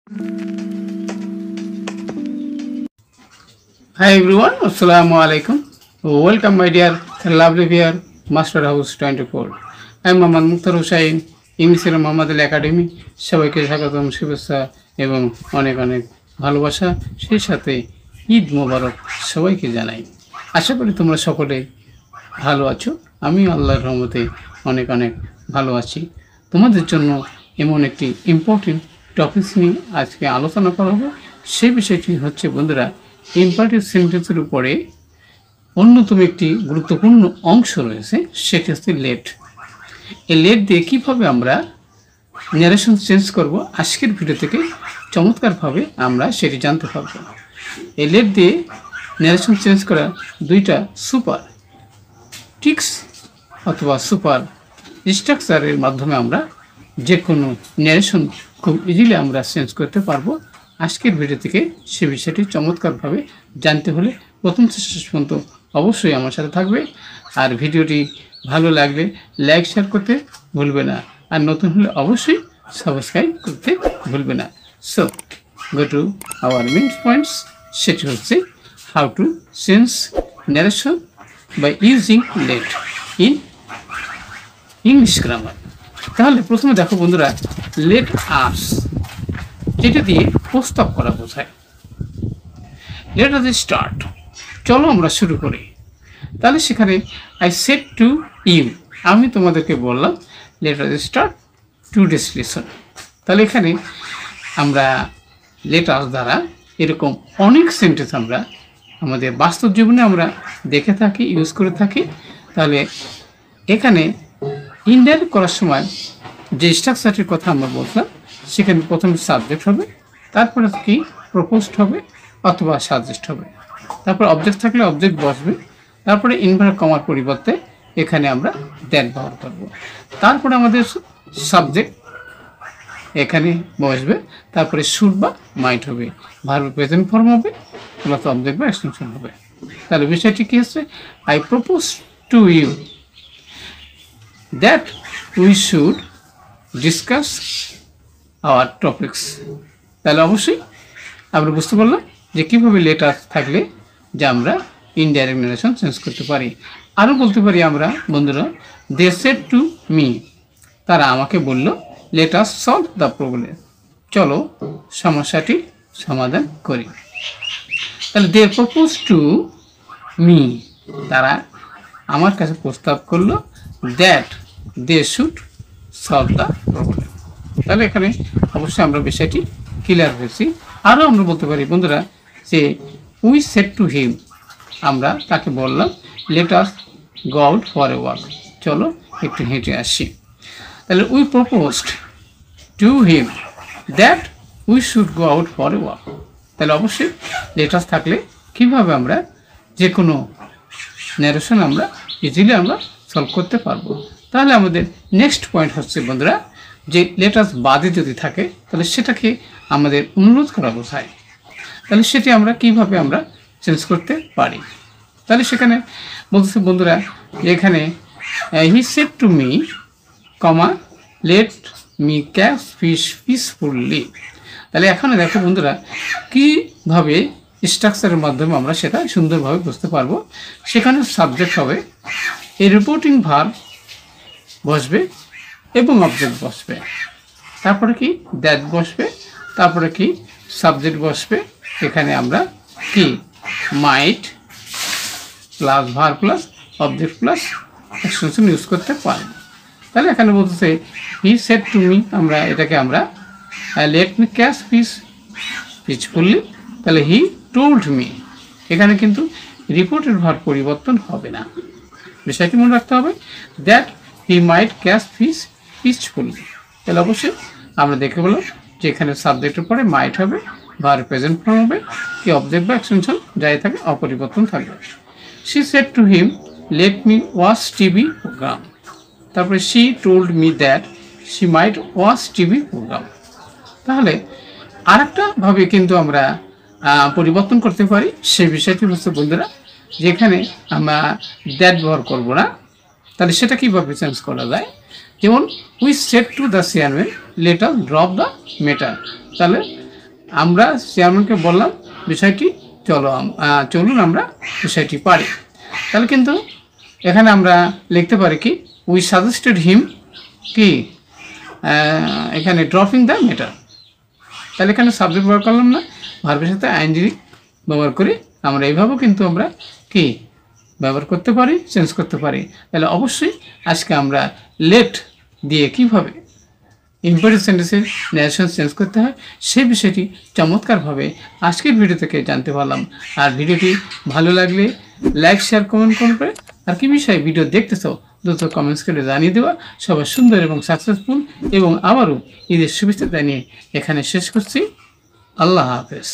Hi everyone, Assalamu alaikum. Welcome my dear lovely viewer, Master House 24. I am Mohammad Mukhtar Hussain, ইংলিশের Mohammad Ali academy. সবাইকে স্বাগতম, শুভেচ্ছা এবং অনেক অনেক ভালোবাসা, সেই সাথে ঈদ মোবারক সবাইকে জানাই। আশা করি তোমরা সকলে ভালো আছো। আমি আল্লাহর রহমতে অনেক অনেক ভালো আছি। তোমাদের জন্য এমন একটি ইম্পর্টেন্ট টপিকস নিয়ে আজকে আলোচনা করা হবে। সেই বিষয়টি হচ্ছে বন্ধুরা, ইম্পারেটিভ সেন্টেন্সের উপরে অন্যতম একটি গুরুত্বপূর্ণ অংশ রয়েছে, সেটি হচ্ছে লেট। এই লেট দিয়ে কীভাবে আমরা ন্যারেশন চেঞ্জ করব, আজকের ভিডিও থেকে চমৎকারভাবে আমরা সেটি জানতে পারব। এই লেট দিয়ে ন্যারেশন চেঞ্জ করা দুইটা সুপার টিক্স অথবা সুপার স্ট্রাকচারের মাধ্যমে আমরা যে কোনো ন্যারেশন খুব ইজিলি আমরা চেঞ্জ করতে পারবো। আজকের ভিডিও থেকে সে বিষয়টি চমৎকারভাবে জানতে হলে প্রথম থেকে শেষ পর্যন্ত অবশ্যই আমার সাথে থাকবে। আর ভিডিওটি ভালো লাগলে লাইক শেয়ার করতে ভুলবে না, আর নতুন হলে অবশ্যই সাবস্ক্রাইব করতে ভুলবে না। So go to our main points, সেটি হচ্ছে how to change narration by using let in English grammar. তাহলে প্রথমে দেখো বন্ধুরা, লেট আস যেটা দিয়ে প্রস্তাব করা বোঝায়। লেট আস স্টার্ট, চলো আমরা শুরু করি। তাহলে সেখানে আই সেড টু ইউ, আমি তোমাদেরকে বললাম let us start today's lesson. তাহলে এখানে আমরা লেট আস দ্বারা এরকম অনেক সেন্টেন্স আমরা আমাদের বাস্তব জীবনে আমরা দেখে থাকি, ইউজ করে থাকি। তাহলে এখানে ইনডাইরেক্ট করার সময় যে স্ট্রাকচারটির কথা আমরা বললাম, সেখানে প্রথমে সাবজেক্ট হবে, তারপরে কি প্রপোজড হবে অথবা সাজেস্ট হবে, তারপর অবজেক্ট থাকলে অবজেক্ট বসবে, তারপরে ইনভার্টেড কমার পরিবর্তে এখানে আমরা দ্যাট ব্যবহার করব। তারপরে আমাদের সাবজেক্ট এখানে বসবে, তারপরে শুড বা মাইট হবে, ভার্ব প্রেজেন্ট ফর্ম হবে, প্লাস অবজেক্ট বা এক্সটেনশন হবে। তাহলে বিষয়টি কি হচ্ছে, I propose to you that we should discuss our topics. তাহলে অবশ্যই আমরা বুঝতে পারলাম যে কীভাবে লেটার থাকলে যে আমরা ইনডাইরেক্ট ন্যারেশন চেঞ্জ করতে পারি। আরও বলতে পারি আমরা বন্ধুরা, দে সেড টু মি, তারা আমাকে বলল, let us solve the problem, চলো সমস্যাটি সমাধান করি। তাহলে দে প্রপোজ টু মি, তারা আমার কাছে প্রস্তাব করলো, that they should solve the problem. তাহলে এখানে অবশ্যই আমরা বিষয়টি ক্লিয়ার হয়েছি। আরও আমরা বলতে পারি বন্ধুরা যে উই সেড টু হিম, আমরা তাকে বললাম, let us go out for a walk, চলো একটু হেঁটে আসি। তাহলে we proposed to him that we should go out for a walk. তাহলে অবশ্যই লেট আস থাকলে কীভাবে আমরা যে কোনো ন্যারেশন আমরা ইজিলি আমরা সলভ করতে পারবো। তাহলে আমাদের নেক্সট পয়েন্ট হচ্ছে বন্ধুরা, যে লেট আস বাদে যদি থাকে তাহলে সেটাকে আমাদের অনুরোধ করা বোঝায়। তাহলে সেটি আমরা কিভাবে আমরা চেঞ্জ করতে পারি। তাহলে সেখানে বলতেছে বন্ধুরা, এখানে he said to me comma let me catch fish peacefully. তাহলে এখানে দেখো বন্ধুরা কীভাবে স্ট্রাকচারের মাধ্যমে আমরা সেটা সুন্দরভাবে বুঝতে পারবো। সেখানে সাবজেক্ট হবে, এ রিপোর্টিং ভার্ব বসবে এবং অবজেক্ট বসবে, তারপরে কি দ্যাট বসবে, তারপরে কি সাবজেক্ট বসবে। এখানে আমরা কি মাইট plus verb plus object plus extension use করতে পারব। তাহলে এখানে বলতেছে হি সেড টু মি, আমরা এটাকে আমরা let me catch fish peacefully, তাহলে হি টোল্ড মি, এখানে কিন্তু রিপোর্টের ভার্ব পরিবর্তন হবে না, বিষয়টি মনে রাখতে হবে। That he might catch fish peacefully, তাহলে অবশ্যই আমরা দেখে বললাম যে এখানে সাবজেক্টের পরে মাইট হবে, ভার্ব প্রেজেন্ট ফর্ম হবে, কি অবজেক্ট বা এক্সটেনশন যাই থাকে অপরিবর্তন থাকবে। She said to him let me watch TV programme, তারপরে she told me that she might watch TV programme. তাহলে আরেকটা ভাবে কিন্তু আমরা পরিবর্তন করতে পারি, সেই বিষয়টি হচ্ছে বন্ধুরা, যেখানে আমরা দ্যাট ব্যবহার করবো না, তাহলে সেটা কীভাবে চেঞ্জ করা যায়। যেমন we said to the chairman let us drop the matter, তাহলে আমরা চেয়ারম্যানকে বললাম বিষয়টি চলুন আমরা বিষয়টি পারি। তাহলে কিন্তু এখানে আমরা লিখতে পারি কি, উই সাজেস্টেড হিম কি এখানে ড্রপিং দ্য ম্যাটার। তাহলে এখানে সাবজেক্ট ব্যবহার করলাম না, ভার্বের সাথে আইএনজি ব্যবহার করে আমরা এইভাবেও কিন্তু আমরা কি ব্যবহার করতে পারি, চেঞ্জ করতে পারি। তাহলে অবশ্যই আজকে আমরা লেট দিয়ে কিভাবে ইম্পোর্টেন্ট সেন্টেন্সের ন্যারেশন চেঞ্জ করতে হয় সেই বিষয়টি চমৎকারভাবে আজকের ভিডিও থেকে জানতে পারলাম। আর ভিডিওটি ভালো লাগলে লাইক, শেয়ার, কমেন্ট করবে। আর কি বিষয়ে ভিডিও দেখতে চাও দ্রুত কমেন্টস করে জানিয়ে দেওয়া। সবাই সুন্দর এবং সাকসেসফুল এবং আবারও ঈদের শুভেচ্ছা জানিয়ে এখানে শেষ করছি। আল্লাহ হাফেজ।